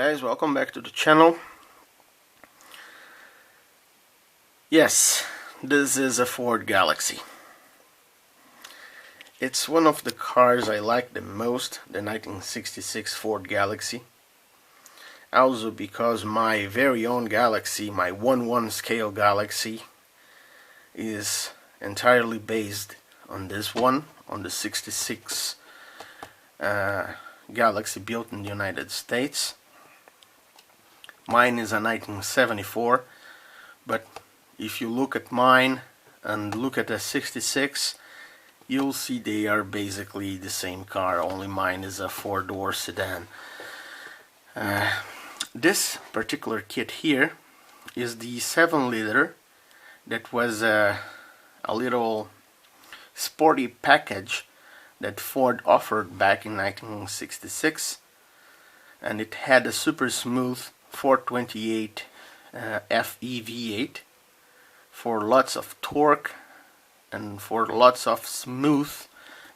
guys, welcome back to the channel. Yes, this is a Ford Galaxie. It's one of the cars I like the most, the 1966 Ford Galaxie. Also because my very own Galaxie, my 1/1 scale Galaxie, is entirely based on this one, on the 66 Galaxie built in the United States. Mine is a 1974, but if you look at mine and look at a 66, you'll see they are basically the same car, only mine is a 4-door sedan. This particular kit here is the 7-liter that was a little sporty package that Ford offered back in 1966, and it had a super smooth 428 FE V8 for lots of torque and for lots of smooth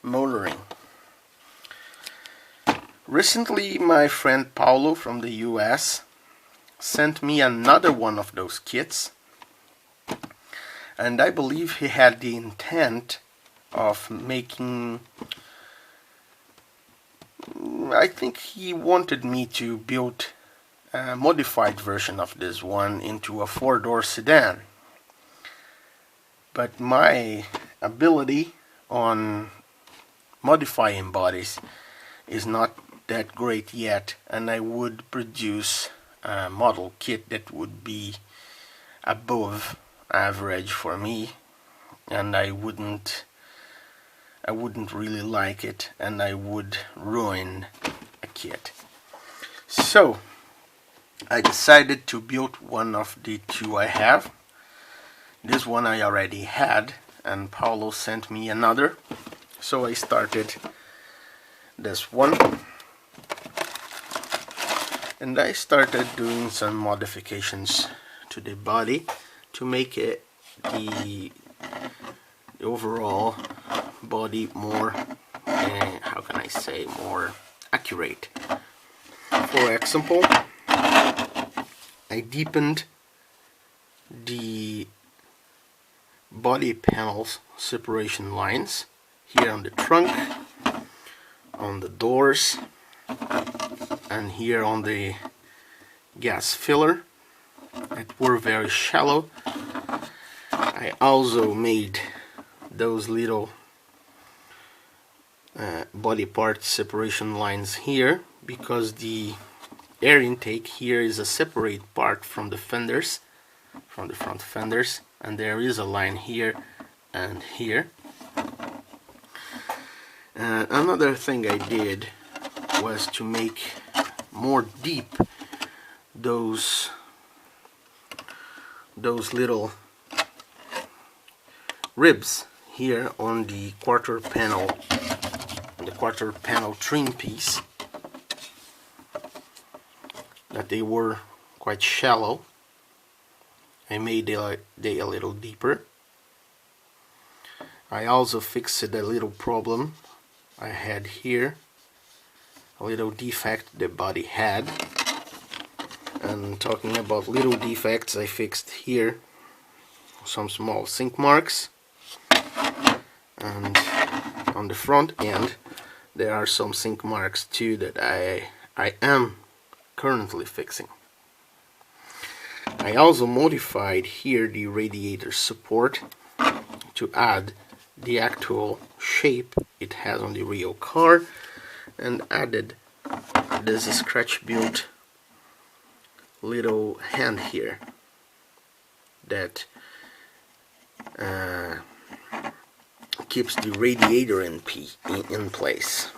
motoring. Recently, my friend Paulo from the US sent me another one of those kits, and I believe he had the intent of making, I think he wanted me to build a modified version of this one into a 4-door sedan. But my ability on modifying bodies is not that great yet, and I would produce a model kit that would be above average for me, and I wouldn't really like it, and I would ruin a kit. So I decided to build one of the two I have. This one I already had, and Paulo sent me another, so I started this one, and I started doing some modifications to the body to make it the overall body more, how can I say, more accurate. For example, I deepened the body panels separation lines here on the trunk, on the doors, and here on the gas filler that were very shallow. I also made those little body part separation lines here because the air intake here is a separate part from the fenders, from the front fenders, and there is a line here and here. Another thing I did was to make more deep those little ribs here on the quarter panel trim piece, that they were quite shallow. I made they a little deeper. I also fixed a little problem I had here, a little defect the body had. And talking about little defects, I fixed here some small sink marks, and on the front end there are some sink marks too that I am currently fixing. I also modified here the radiator support to add the actual shape it has on the real car, and added this scratch built little hand here that keeps the radiator in place.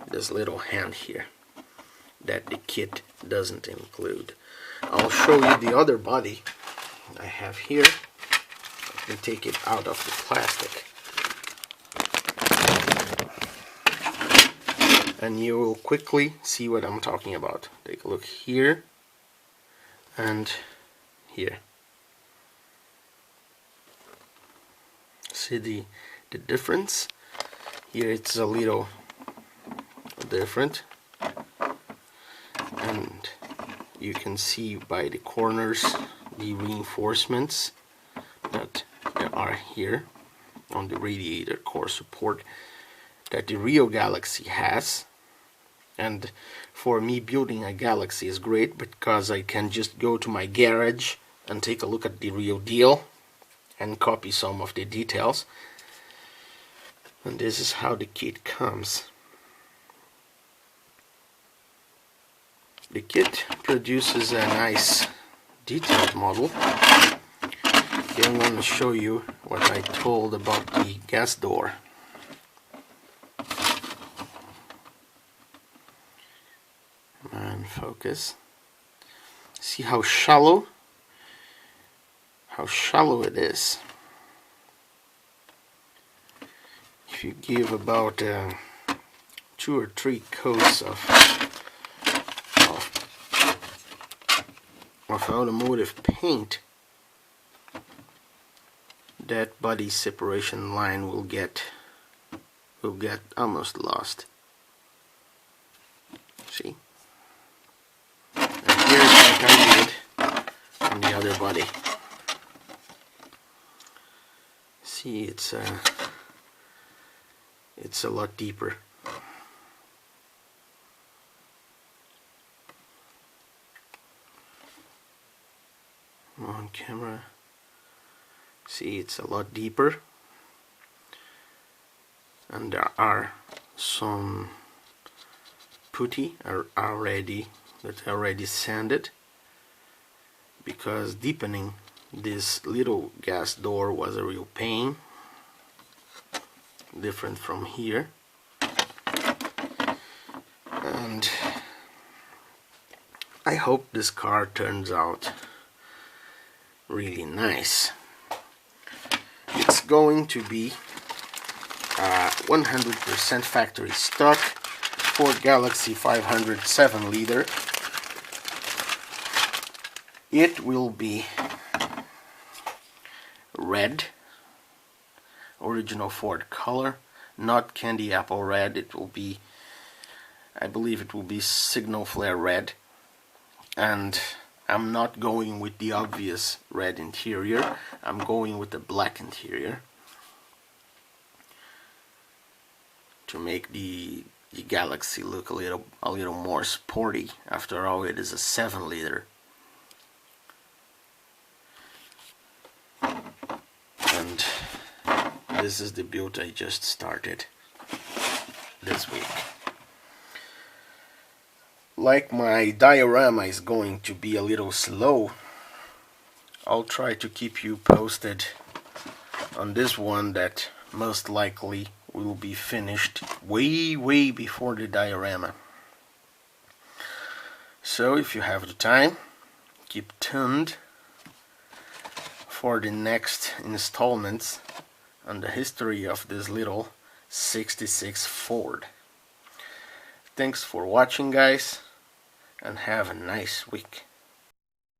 This little hand here that the kit doesn't include. I'll show you the other body I have here. I can take it out of the plastic, and you will quickly see what I'm talking about. Take a look here and here. See the difference? Here it's a little different, and you can see by the corners the reinforcements that are here on the radiator core support that the real Galaxie has. And for me, building a Galaxie is great because I can just go to my garage and take a look at the real deal and copy some of the details. And this is how the kit comes. The kit produces a nice detailed model. Here I want to show you what I told about the gas door. And focus. See how shallow it is. If you give about 2 or 3 coats of automotive paint, that body separation line will get almost lost. See? And here's like I did on the other body. See, it's a lot deeper. On camera, see, it's a lot deeper, and there are some putty already sanded, because deepening this little gas door was a real pain, different from here. And I hope this car turns out really nice. It's going to be 100% factory stock Ford Galaxie 500 7-liter. It will be red, original Ford color, not candy apple red. It will be, I believe it will be signal flare red, and I'm not going with the obvious red interior. I'm going with the black interior to make the Galaxie look a little more sporty. After all, it is a 7-liter. And this is the build I just started this week. Like my diorama is going to be a little slow, I'll try to keep you posted on this one that most likely will be finished way before the diorama. So if you have the time, keep tuned for the next installments on the history of this little 66 Ford. Thanks for watching, guys, and have a nice week.